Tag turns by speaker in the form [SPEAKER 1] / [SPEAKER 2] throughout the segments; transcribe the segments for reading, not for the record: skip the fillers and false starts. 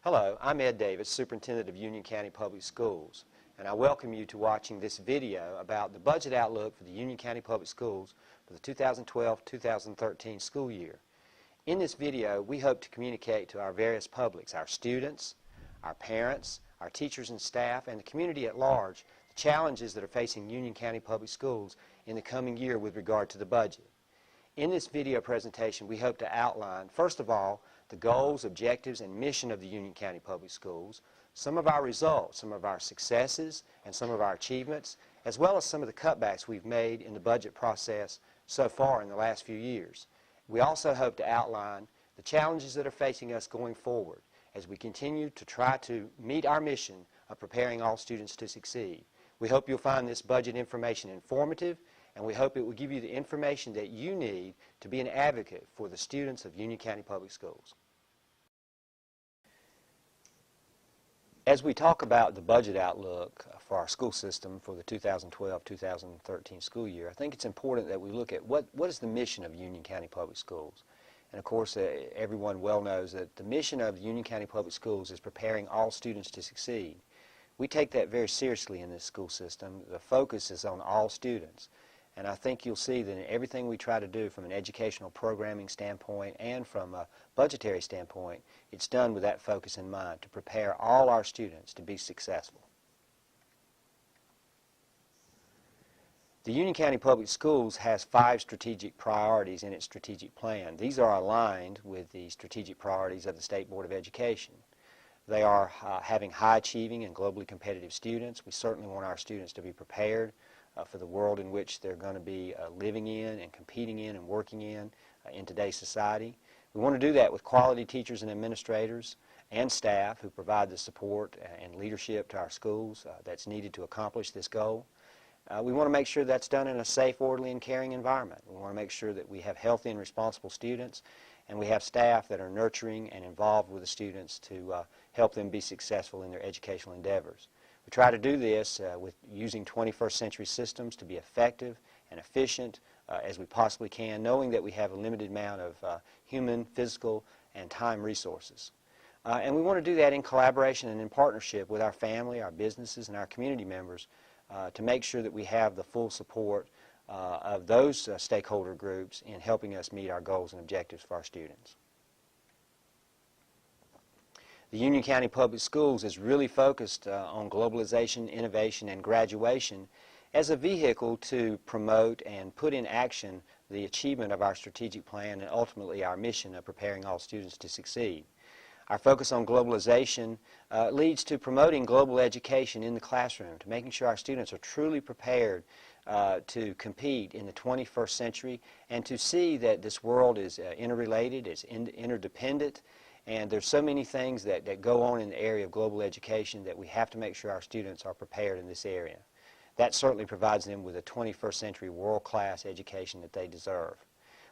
[SPEAKER 1] Hello, I'm Ed Davis, Superintendent of Union County Public Schools, and I welcome you to watching this video about the budget outlook for the Union County Public Schools for the 2012-2013 school year. In this video, we hope to communicate to our various publics, our students, our parents, our teachers and staff, and the community at large, the challenges that are facing Union County Public Schools in the coming year with regard to the budget. In this video presentation, we hope to outline, first of all, the goals, objectives, and mission of the Union County Public Schools, some of our results, some of our successes, and some of our achievements, as well as some of the cutbacks we've made in the budget process so far in the last few years. We also hope to outline the challenges that are facing us going forward as we continue to try to meet our mission of preparing all students to succeed. We hope you'll find this budget information informative, and we hope it will give you the information that you need to be an advocate for the students of Union County Public Schools. As we talk about the budget outlook for our school system for the 2012-2013 school year, I think it's important that we look at what is the mission of Union County Public Schools. And of course, everyone well knows that the mission of the Union County Public Schools is preparing all students to succeed. We take that very seriously in this school system. The focus is on all students. And I think you'll see that in everything we try to do from an educational programming standpoint and from a budgetary standpoint, it's done with that focus in mind, to prepare all our students to be successful. The Union County Public Schools has 5 strategic priorities in its strategic plan. These are aligned with the strategic priorities of the State Board of Education. They are having high-achieving and globally competitive students. We certainly want our students to be prepared for the world in which they're going to be living in and competing in and working in today's society. We want to do that with quality teachers and administrators and staff who provide the support and leadership to our schools that's needed to accomplish this goal. We want to make sure that's done in a safe, orderly, and caring environment. We want to make sure that we have healthy and responsible students, and we have staff that are nurturing and involved with the students to help them be successful in their educational endeavors. We try to do this with using 21st century systems to be effective and efficient as we possibly can, knowing that we have a limited amount of human, physical, and time resources. And we want to do that in collaboration and in partnership with our family, our businesses, and our community members to make sure that we have the full support of those stakeholder groups in helping us meet our goals and objectives for our students. The Union County Public Schools is really focused on globalization, innovation, and graduation as a vehicle to promote and put in action the achievement of our strategic plan and ultimately our mission of preparing all students to succeed. Our focus on globalization leads to promoting global education in the classroom, to making sure our students are truly prepared to compete in the 21st century and to see that this world is interrelated, it's interdependent, and there's so many things that go on in the area of global education that we have to make sure our students are prepared in this area. That certainly provides them with a 21st century world-class education that they deserve.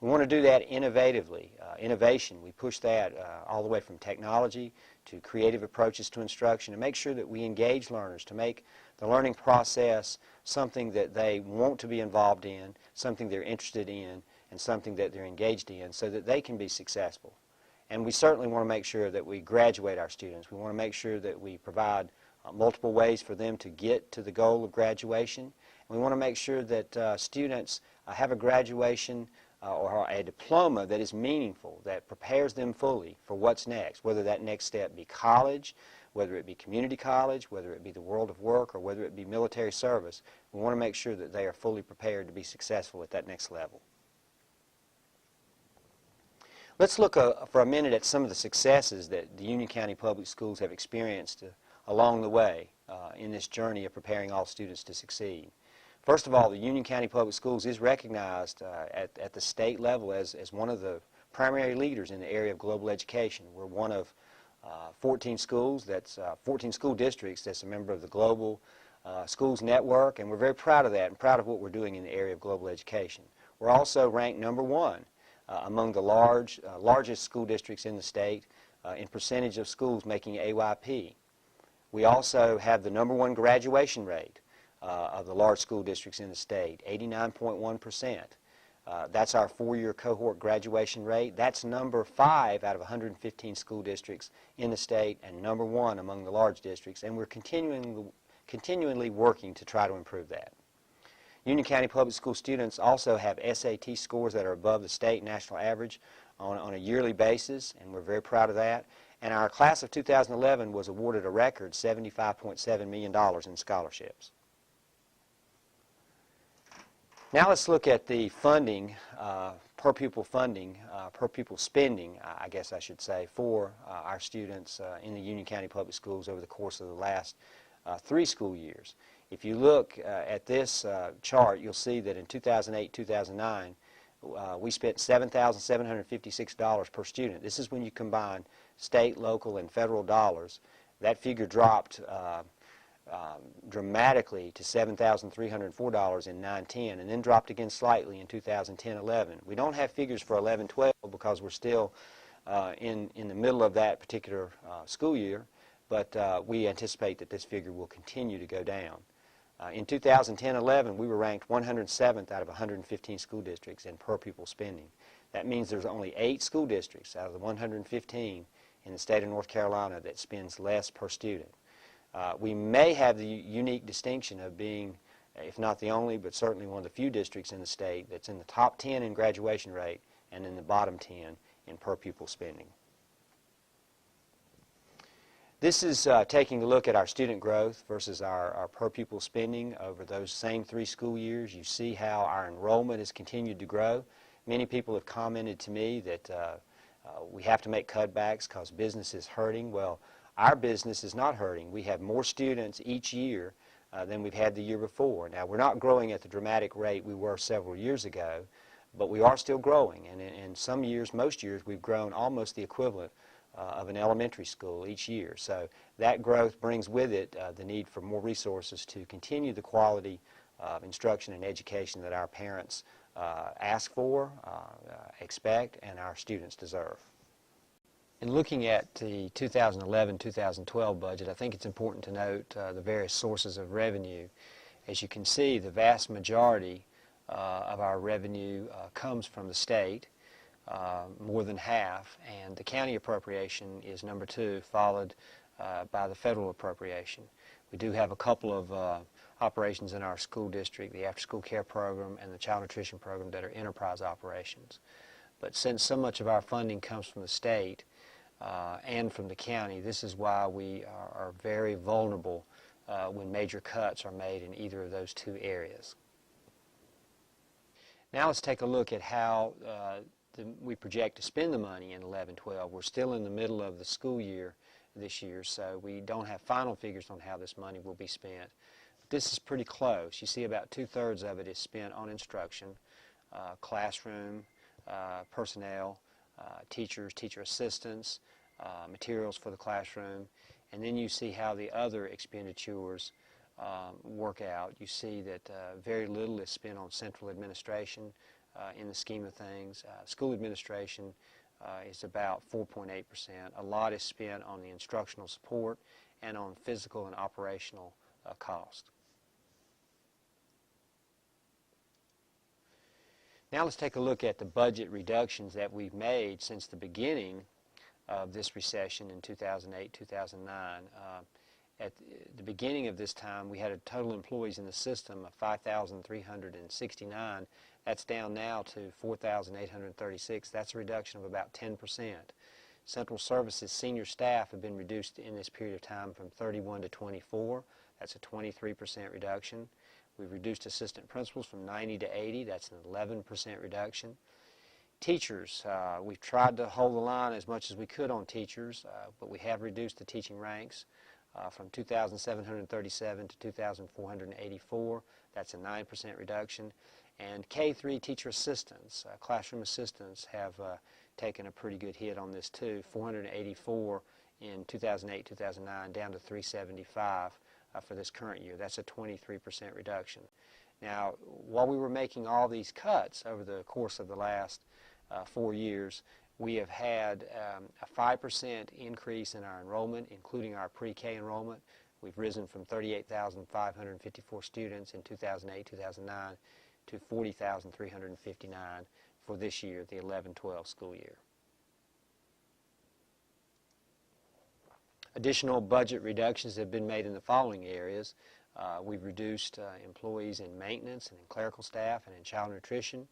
[SPEAKER 1] We want to do that innovatively. Innovation, we push that all the way from technology to creative approaches to instruction, and make sure that we engage learners to make the learning process something that they want to be involved in, something they're interested in, and something that they're engaged in so that they can be successful. And we certainly want to make sure that we graduate our students. We want to make sure that we provide multiple ways for them to get to the goal of graduation. And we want to make sure that students have a graduation or a diploma that is meaningful, that prepares them fully for what's next, whether that next step be college, whether it be community college, whether it be the world of work, or whether it be military service. We want to make sure that they are fully prepared to be successful at that next level. Let's look for a minute at some of the successes that the Union County Public Schools have experienced along the way in this journey of preparing all students to succeed. First of all, the Union County Public Schools is recognized at the state level as one of the primary leaders in the area of global education. We're one of 14 schools, 14 school districts that's a member of the Global Schools Network, and we're very proud of that and proud of what we're doing in the area of global education. We're also ranked number 1 among the largest school districts in the state in percentage of schools making AYP. We also have the number 1 graduation rate of the large school districts in the state, 89.1%. That's our 4-year cohort graduation rate. That's number 5 out of 115 school districts in the state and number 1 among the large districts, and we're continually working to try to improve that. Union County Public School students also have SAT scores that are above the state national average on a yearly basis, and we're very proud of that. And our class of 2011 was awarded a record $75.7 million in scholarships. Now let's look at the funding, per pupil spending, I guess I should say, for our students in the Union County Public Schools over the course of the last 3 school years. If you look at this chart, you'll see that in 2008-2009, we spent $7,756 per student. This is when you combine state, local, and federal dollars. That figure dropped dramatically to $7,304 in 9-10, and then dropped again slightly in 2010-11. We don't have figures for 11-12 because we're still in the middle of that particular school year, but we anticipate that this figure will continue to go down. In 2010-11, we were ranked 107th out of 115 school districts in per pupil spending. That means there's only 8 school districts out of the 115 in the state of North Carolina that spends less per student. We may have the unique distinction of being, if not the only, but certainly one of the few districts in the state that's in the top 10 in graduation rate and in the bottom 10 in per pupil spending. This is taking a look at our student growth versus our per pupil spending over those same 3 school years. You see how our enrollment has continued to grow. Many people have commented to me that we have to make cutbacks because business is hurting. Well, our business is not hurting. We have more students each year than we've had the year before. Now, we're not growing at the dramatic rate we were several years ago, but we are still growing. And in some years, most years, we've grown almost the equivalent of an elementary school each year. So that growth brings with it the need for more resources to continue the quality of instruction and education that our parents ask for, expect, and our students deserve. In looking at the 2011-2012 budget, I think it's important to note the various sources of revenue. As you can see, the vast majority of our revenue comes from the state, more than half, and the county appropriation is number 2, followed by the federal appropriation. We do have a couple of operations in our school district, the after-school care program and the child nutrition program, that are enterprise operations. But since so much of our funding comes from the state and from the county, this is why we are very vulnerable when major cuts are made in either of those 2 areas. Now let's take a look at how we project to spend the money in 11-12. We're still in the middle of the school year this year, so we don't have final figures on how this money will be spent. But this is pretty close. You see about 2/3 of it is spent on instruction, classroom, personnel, teachers, teacher assistants, materials for the classroom, and then you see how the other expenditures work out. You see that very little is spent on central administration in the scheme of things. School administration is about 4.8%. A lot is spent on the instructional support and on physical and operational cost. Now let's take a look at the budget reductions that we've made since the beginning of this recession in 2008-2009. At the beginning of this time, we had a total employees in the system of 5,369. That's down now to 4,836. That's a reduction of about 10%. Central services senior staff have been reduced in this period of time from 31 to 24. That's a 23% reduction. We've reduced assistant principals from 90 to 80. That's an 11% reduction. Teachers, we've tried to hold the line as much as we could on teachers, but we have reduced the teaching ranks from 2,737 to 2,484. That's a 9% reduction. And K-3 teacher assistants, classroom assistants, have taken a pretty good hit on this too. 484 in 2008-2009, down to 375 for this current year. That's a 23% reduction. Now, while we were making all these cuts over the course of the last 4 years, we have had a 5% increase in our enrollment, including our pre-K enrollment. We've risen from 38,554 students in 2008-2009 to $40,359 for this year, the 11-12 school year. Additional budget reductions have been made in the following areas. We've reduced employees in maintenance and in clerical staff and in child nutrition.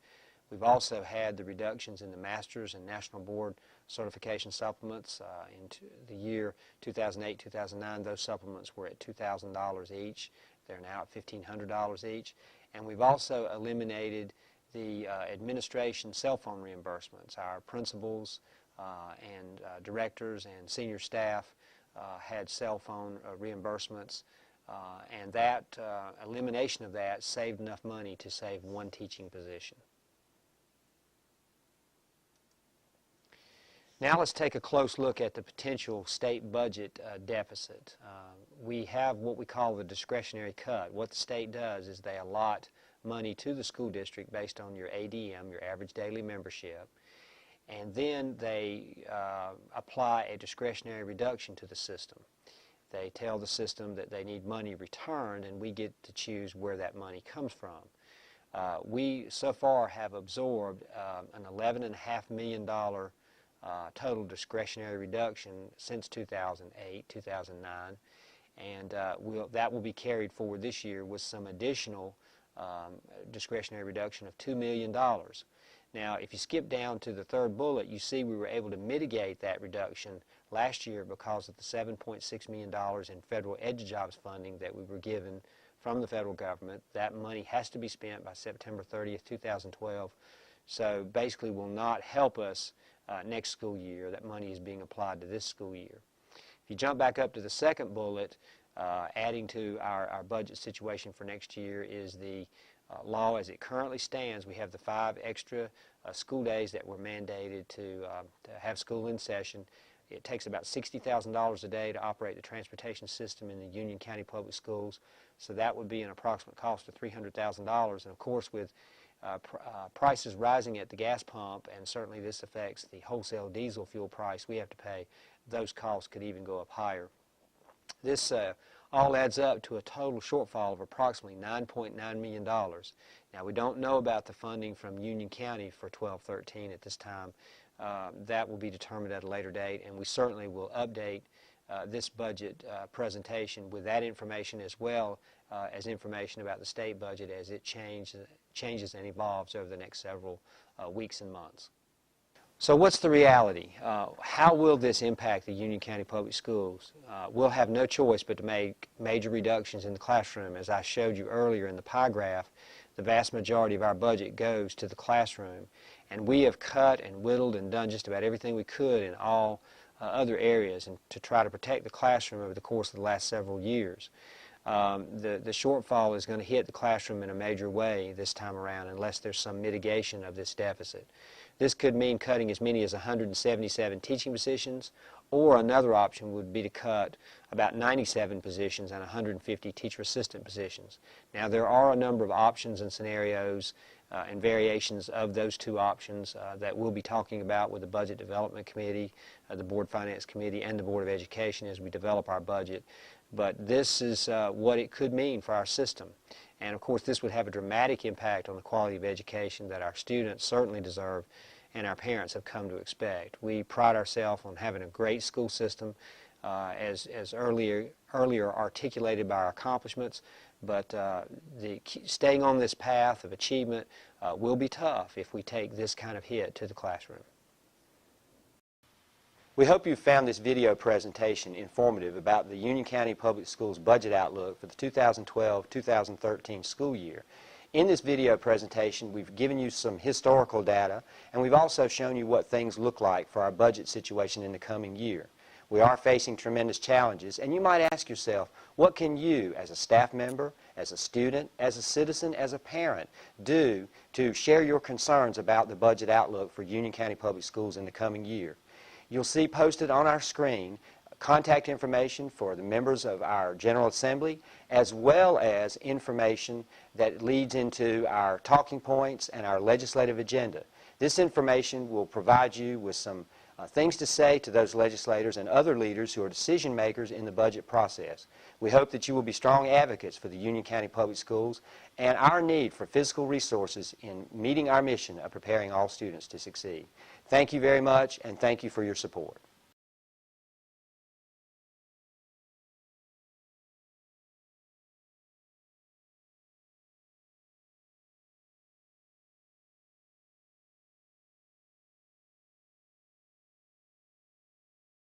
[SPEAKER 1] We've also had the reductions in the master's and national board certification supplements. In the year 2008-2009, those supplements were at $2,000 each. They're now at $1,500 each. And we've also eliminated the administration cell phone reimbursements. Our principals and directors and senior staff had cell phone reimbursements, and that elimination of that saved enough money to save one teaching position. Now let's take a close look at the potential state budget deficit. We have what we call the discretionary cut. What the state does is they allot money to the school district based on your ADM, your average daily membership, and then they apply a discretionary reduction to the system. They tell the system that they need money returned, and we get to choose where that money comes from. We so far have absorbed an $11.5 million total discretionary reduction since 2008, 2009, and that will be carried forward this year with some additional discretionary reduction of $2 million. Now, if you skip down to the third bullet, you see we were able to mitigate that reduction last year because of the $7.6 million in federal EduJobs funding that we were given from the federal government. That money has to be spent by September 30th, 2012, so basically will not help us next school year. That money is being applied to this school year. If you jump back up to the second bullet, adding to our budget situation for next year is the law as it currently stands. We have the 5 extra school days that were mandated to have school in session. It takes about $60,000 a day to operate the transportation system in the Union County Public Schools, so that would be an approximate cost of $300,000. And of course, with prices rising at the gas pump, and certainly this affects the wholesale diesel fuel price we have to pay, those costs could even go up higher. This all adds up to a total shortfall of approximately $9.9 million. Now, we don't know about the funding from Union County for 12-13 at this time. That will be determined at a later date, and we certainly will update this budget presentation with that information, as well as information about the state budget as it changes and evolves over the next several weeks and months. So what's the reality? How will this impact the Union County Public Schools? We'll have no choice but to make major reductions in the classroom. As I showed you earlier in the pie graph, the vast majority of our budget goes to the classroom, and we have cut and whittled and done just about everything we could in all other areas and to try to protect the classroom over the course of the last several years. The shortfall is going to hit the classroom in a major way this time around unless there's some mitigation of this deficit. This could mean cutting as many as 177 teaching positions, or another option would be to cut about 97 positions and 150 teacher assistant positions. Now, there are a number of options and scenarios and variations of those two options that we'll be talking about with the Budget Development Committee, the Board Finance Committee, and the Board of Education as we develop our budget. But this is what it could mean for our system. And of course, this would have a dramatic impact on the quality of education that our students certainly deserve and our parents have come to expect. We pride ourselves on having a great school system, as earlier articulated by our accomplishments, but staying on this path of achievement will be tough if we take this kind of hit to the classroom. We hope you found this video presentation informative about the Union County Public Schools budget outlook for the 2012-2013 school year. In this video presentation, we've given you some historical data, and we've also shown you what things look like for our budget situation in the coming year. We are facing tremendous challenges, and you might ask yourself, what can you, as a staff member, as a student, as a citizen, as a parent, do to share your concerns about the budget outlook for Union County Public Schools in the coming year? You'll see posted on our screen contact information for the members of our General Assembly, as well as information that leads into our talking points and our legislative agenda. This information will provide you with some things to say to those legislators and other leaders who are decision makers in the budget process. We hope that you will be strong advocates for the Union County Public Schools and our need for physical resources in meeting our mission of preparing all students to succeed. Thank you very much, and thank you for your support.